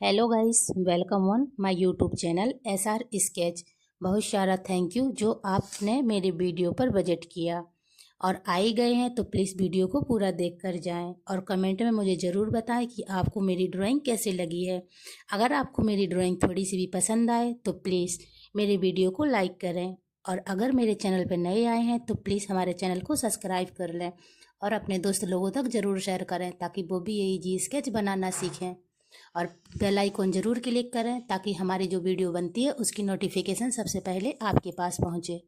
Hello guys, welcome on my YouTube channel SR sketch. बहुत सारा thank you जो आपने मेरे वीडियो पर बजट किया और आ ही गए हैं, तो प्लीज़ वीडियो को पूरा देख कर जाएँ और कमेंट में मुझे ज़रूर बताएं कि आपको मेरी ड्राइंग कैसे लगी है। अगर आपको मेरी ड्राइंग थोड़ी सी भी पसंद आए तो प्लीज़ मेरे वीडियो को लाइक करें, और अगर मेरे चैनल पर नए आए हैं तो प्लीज़ हमारे चैनल को सब्सक्राइब कर लें और अपने दोस्त लोगों तक ज़रूर शेयर करें ताकि वो भी यही जी स्केच बनाना सीखें। और बेल आइकॉन ज़रूर क्लिक करें ताकि हमारी जो वीडियो बनती है उसकी नोटिफिकेशन सबसे पहले आपके पास पहुंचे।